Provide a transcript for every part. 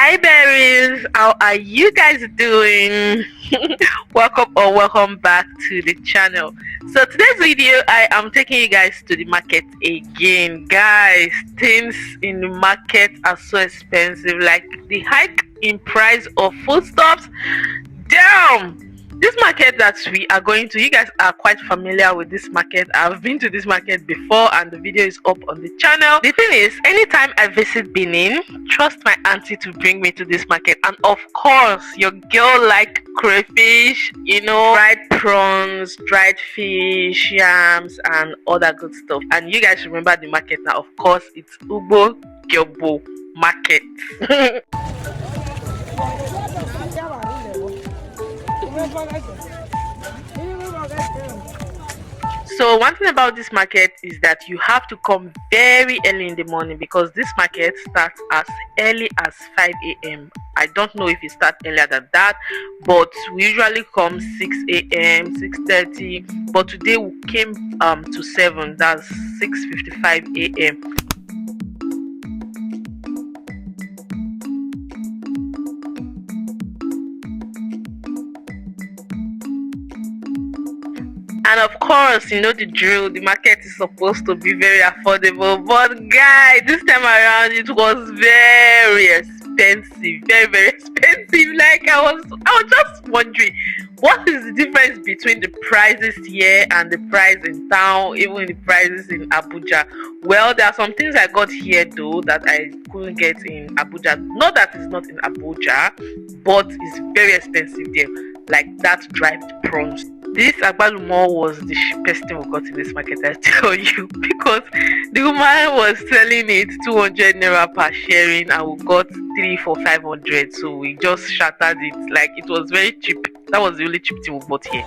Hi berries, how are you guys doing? welcome back to the channel. So today's video I am taking you guys to the market again. Guys, things in the market are so expensive, like the hike in price of foodstuffs. Damn, this market that we are going to, you guys are quite familiar with this market. I've been to this market before and the video is up on the channel. The thing is, anytime I visit Benin, trust my auntie to bring me to this market. And of course, your girl like crayfish, dried prawns, dried fish, yams, and other good stuff. And you guys remember the market now. Of course, it's Uboo market. So one thing about this market is that you have to come very early in the morning, because this market starts as early as 5 a.m. I don't know if it starts earlier than that, but we usually come 6 a.m, 6:30, but today we came to 7, that's 6:55 a.m. And of course, you know the drill, the market is supposed to be very affordable, but guys, this time around it was very expensive, very expensive. Like I was just wondering, what is the difference between the prices here and the price in town, even the prices in Abuja? Well, there are some things I got here though that I couldn't get in Abuja. Not that it's not in Abuja, but it's very expensive there, like that dried prawns. This agbalumo was the cheapest thing we got in this market, I tell you, because the woman was selling it 200 naira per sharing and we got 3 for 500, so we just shattered it. Like, it was very cheap. That was the only cheap thing we bought here.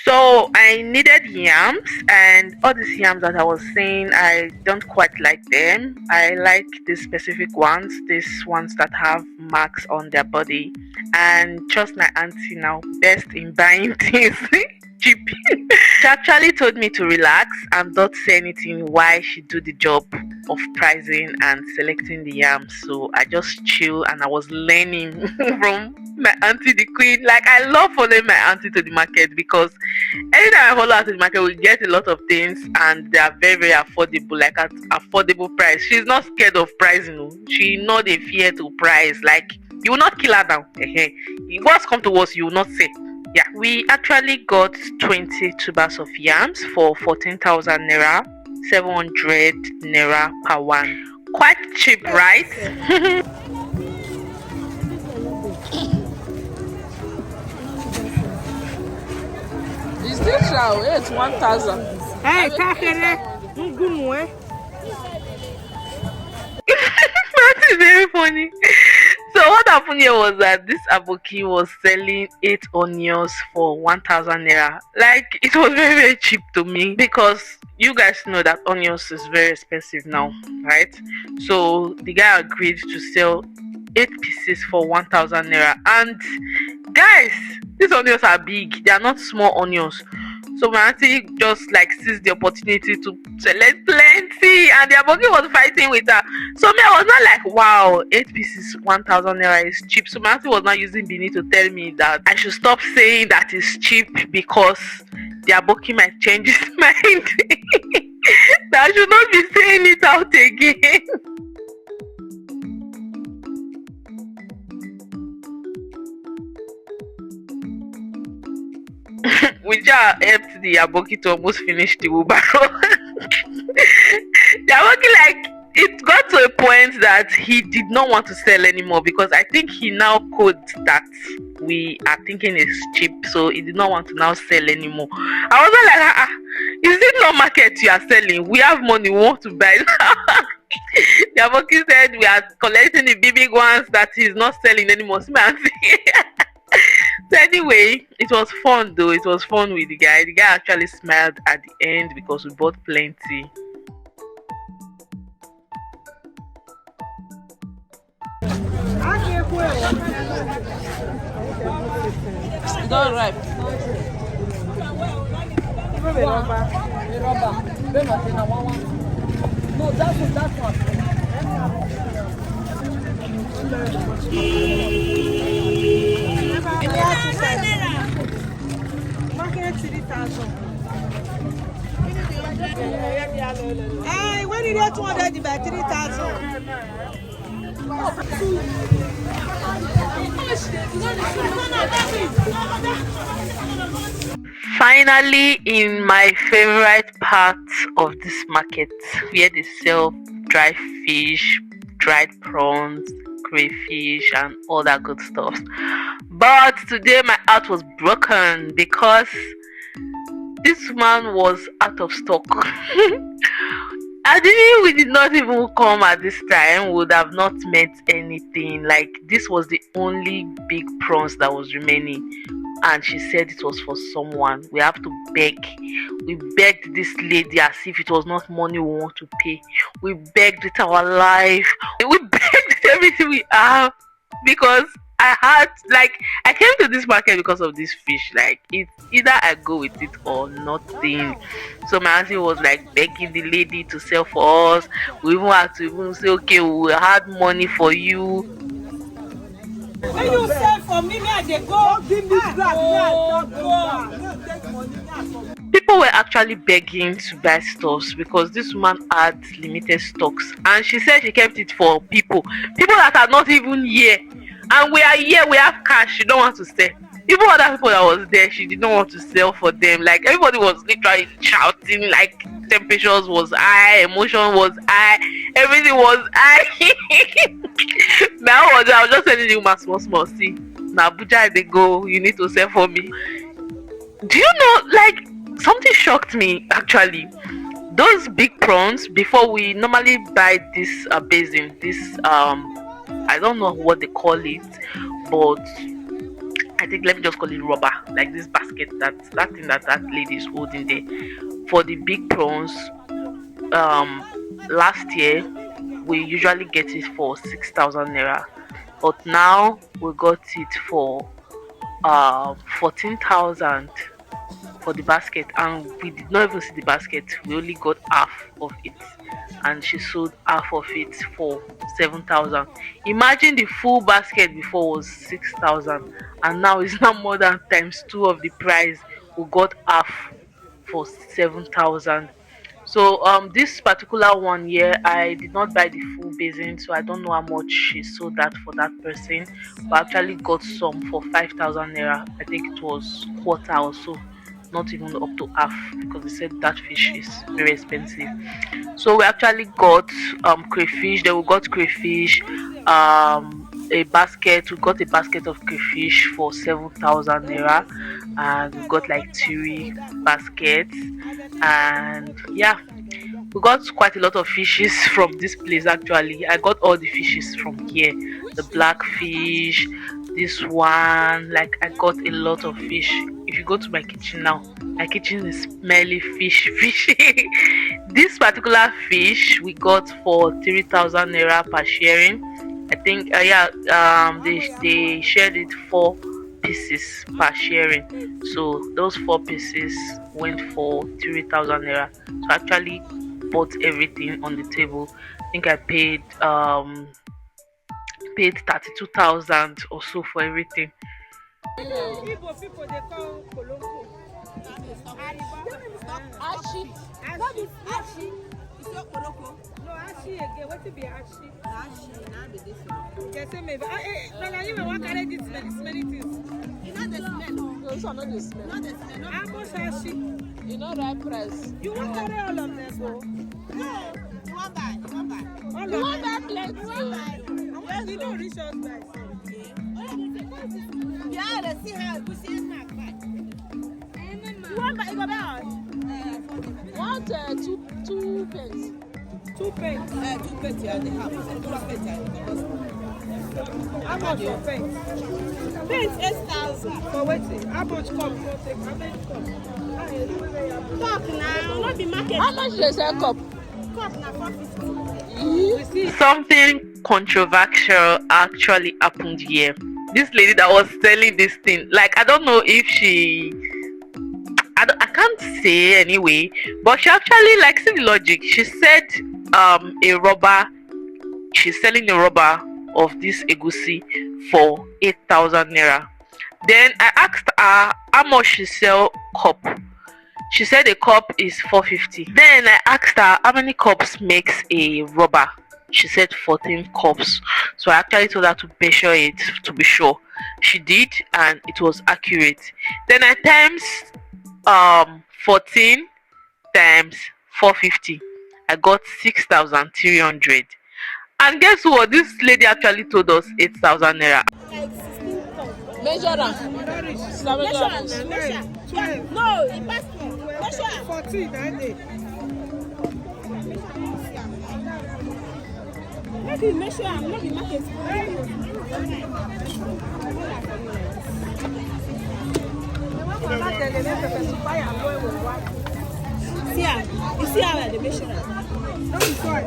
So I needed yams, and all these yams that I was saying, I don't quite like them. I like these specific ones, these ones that have marks on their body. And trust my auntie now, best in buying things cheap. She actually told me to relax and not say anything while she do the job of pricing and selecting the yams. So I just chill and I was learning from my auntie the queen. Like, I love following my auntie to the market, because anytime I follow her to the market we get a lot of things and they are very affordable, like at affordable price. She's not scared of pricing. She not a fear to price. Like, you will not kill her down. What's come to us, you will not say. Yeah, we actually got 20 tubers of yams for 14,000 naira, 700 naira per one. Quite cheap, right? Is this how it's 1,000? Hey, good. That is very funny. So what happened here was that this aboki was selling 8 onions for 1,000 naira. Like, it was very cheap to me, because you guys know that onions is very expensive now, right? So the guy agreed to sell 8 pieces for 1,000 naira. And guys, these onions are big, they are not small onions. So my auntie just like seized the opportunity to select plenty, and the aboki was fighting with her. So me, I was not like, wow, 8 pieces 1,000 naira is cheap. So my auntie was not using Benin to tell me that I should stop saying that it's cheap, because the aboki might change his mind. That I should not be saying it out again. We just helped the aboki to almost finish the wheelbarrow. The aboki, like, it got to a point that he did not want to sell anymore, because I think he now coded that we are thinking it's cheap, so he did not want to now sell anymore. I was like, is it not market you are selling? We have money, we want to buy. The aboki said we are collecting the big ones that he's not selling anymore. So anyway, it was fun though. It was fun with the guy. The guy actually smiled at the end because we bought plenty. It's not ripe. No, that one. Hey, when did you 200 by 3,000? Finally, in my favorite part of this market, where they sell dried fish, dried prawns, crayfish, and all that good stuff. But today my heart was broken because this man was out of stock. And if we did not even come at this time, we would have not met anything. Like, this was the only big prawns that was remaining, and she said it was for someone. We have to beg. We begged this lady as if it was not money we want to pay. We begged with our life. We begged with everything we have because I came to this market because of this fish. Like, it's either I go with it or nothing. So my auntie was like begging the lady to sell for us. We even had to even say, okay, we had money for you. When you sell for me, they go. Give me People were actually begging to buy stuffs because this woman had limited stocks, and she said she kept it for people that are not even here, and we are here, we have cash. She don't want to sell. Even other people that was there, she did not want to sell for them. Like, everybody was literally shouting, like temperatures was high, emotion was high, everything was high. Now I was just telling you, small, see, now Abuja they go, you need to sell for me. Do you know, like, something shocked me actually. Those big prawns, before we normally buy this basin, this I don't know what they call it, but I think, let me just call it rubber, like this basket, that thing that lady is holding there for the big prawns. Last year we usually get it for 6,000 naira, but now we got it for 14,000 for the basket, and we did not even see the basket. We only got half of it, and she sold half of it for 7,000. Imagine, the full basket before was 6,000, and now it's now more than times two of the price. We got half for 7,000. So this particular one year I did not buy the full basin, so I don't know how much she sold that for that person, but actually got some for 5,000 naira. I think it was quarter or so, not even up to half, because they said that fish is very expensive. So we actually got crayfish. Then we got crayfish, a basket. We got a basket of crayfish for 7,000 naira, and we got like three baskets. And yeah, we got quite a lot of fishes from this place. Actually, I got all the fishes from here, the black fish, this one. Like, I got a lot of fish. If you go to my kitchen now, my kitchen is smelly fish. This particular fish we got for 3,000 naira per sharing. I think they shared it 4 pieces per sharing, so those 4 pieces went for 3,000 naira. So I actually bought everything on the table. I think I paid 32,000 or so for everything. Igbo people they call Kolonko. Ashi. Ashi. It's not Kolonko. No, Ashi again. What to be Ashi? Ashi. Now be this one. They say maybe. Well, you want to carry this many things. You know the smell. No, it's not the smell. Not the smell. How much Ashi? You know right price. You want to carry all of them? No. No. You want buy? You want buy? You want that plenty? You want buy? Yes, you don't reach us by. Yeah, let's see how we see snack buy. You want buy? You go buy? Want two pence? 2 pence. 2 pence, yeah, they have. 2 pence, yeah. How much for paint? Paint 8,000. For waiting. How much cup? How many cup? Cup now, not the market. How much they sell cup? Cup now 450. Something controversial actually happened here. This lady that was selling this thing, like I don't know if she, I can't say anyway, but she actually, like, see the logic. She said a rubber, she's selling a rubber of this egusi for 8,000 naira. Then I asked her how much she sell cup. She said a cup is 450. Then I asked her how many cups makes a rubber. She said 14 cups. So I actually told her to measure it to be sure. She did, and it was accurate. Then I times 14 times 450. I got 6,300. And guess what? This lady actually told us 8,000 naira. Measure am. No, it passed 14 that day. Maybe measure am, not the market. See, you see how they measure am. No, you saw it.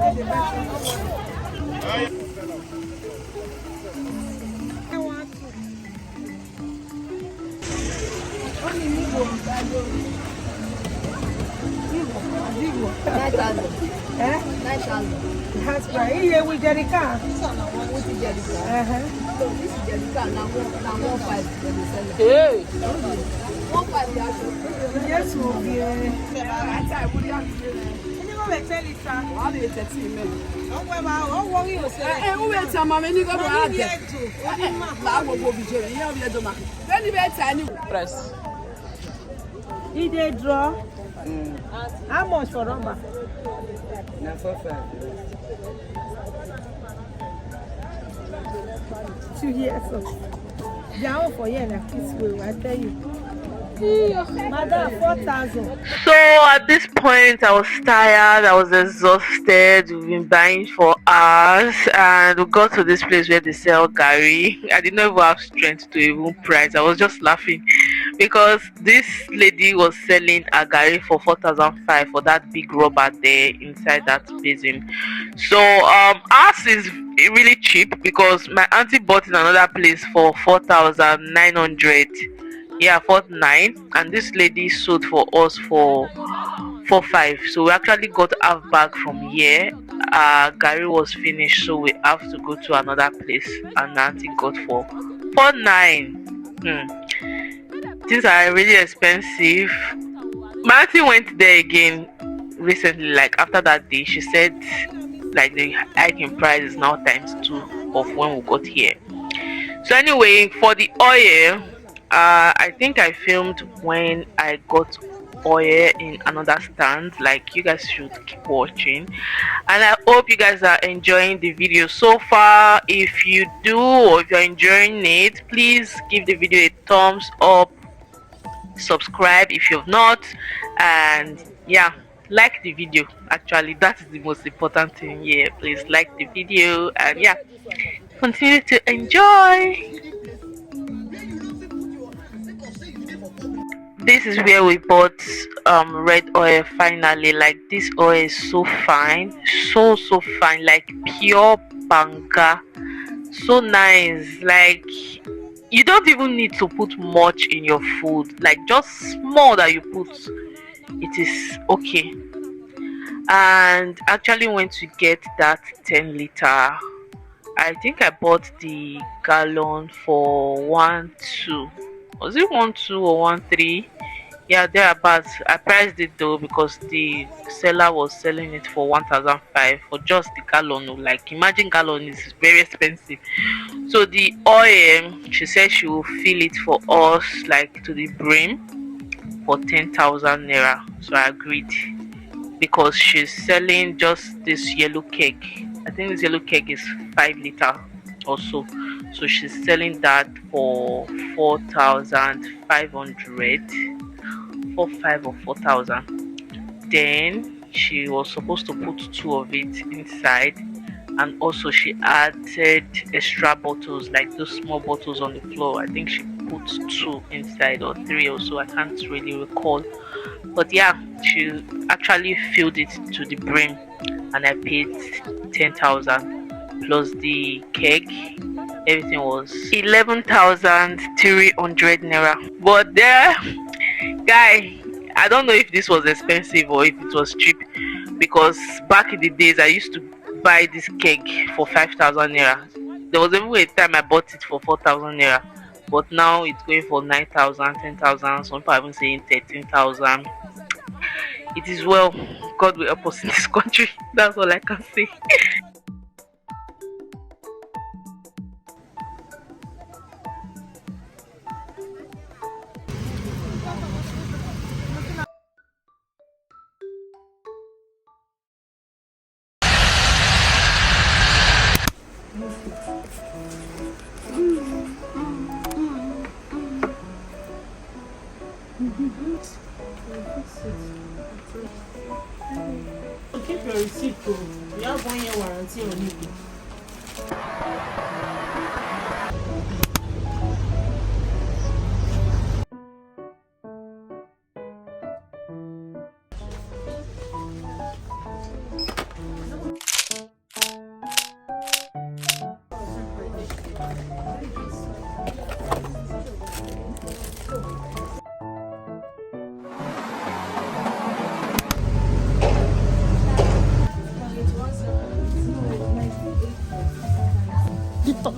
That's right. Here with Jerica. Hey. Yes, we'll be. Price. He did draw. How much for rubber? 2 years old. Down for you like this way, I tell you. Madam, 4,000. So at this point, I was tired, I was exhausted. We've been buying for hours, and we got to this place where they sell gari. I didn't even have strength to even price. I was just laughing because this lady was selling a gari for 4,500 for that big rubber there inside that basin. So ours is really cheap because my auntie bought in another place for 4,900. Yeah, 49, and this lady sold for us for 45. So we actually got half bag from here. Gary was finished, so we have to go to another place, and auntie got for 49. Things are really expensive. My auntie went there again recently, like after that day. She said like the hiking price is now ×2 of when we got here. So anyway, for the oil, I think I filmed when I got oil in another stand. Like, you guys should keep watching, and I hope you guys are enjoying the video so far. If you do, or if you're enjoying it, please give the video a thumbs up, subscribe if you've not, and yeah, like the video. Actually, that is the most important thing here. Please like the video, and yeah, continue to enjoy. This is where we bought red oil finally. Like, this oil is so fine, so fine, like pure banga, so nice. Like, you don't even need to put much in your food, like just small that you put, it is okay. And actually went to get that 10 liter. I think I bought the gallon for 1.2. Was it 1.2 or 1.3? Yeah, thereabouts. I priced it though because the seller was selling it for 1,500 for just the gallon. Like, imagine, gallon is very expensive. So the oil, she said she will fill it for us, like to the brim, for 10,000 naira. So I agreed because she's selling just this yellow keg. I think this yellow keg is 5 liter or so. So she's selling that for 4,500, 4,500 or 4,000. Then she was supposed to put 2 of it inside, and also she added extra bottles, like those small bottles on the floor. I think she put two inside or three or so, I can't really recall. But yeah, she actually filled it to the brim, and I paid 10,000 plus the cake. Everything was 11,300 naira. But there, guy, I don't know if this was expensive or if it was cheap, because back in the days I used to buy this cake for 5,000 naira. There was even a time I bought it for 4,000 naira, but now it's going for 9,000, 10,000. Some people are even saying 13,000. It is well. God will help us in this country. That's all I can say. Keep your receipt too. You have 1 year warranty on it.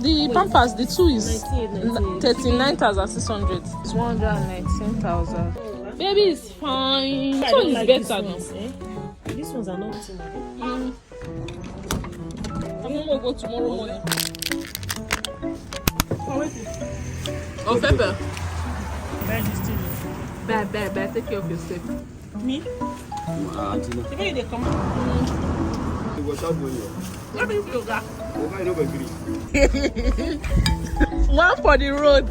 The Pampers, the two is 39,600. It's 119,000. Baby is fine. This one is better now. These ones are not too much. I'm gonna go tomorrow morning. Oh, pepper. Bad. Take care of yourself. Me? The way they come. What do you feel that? One for the road.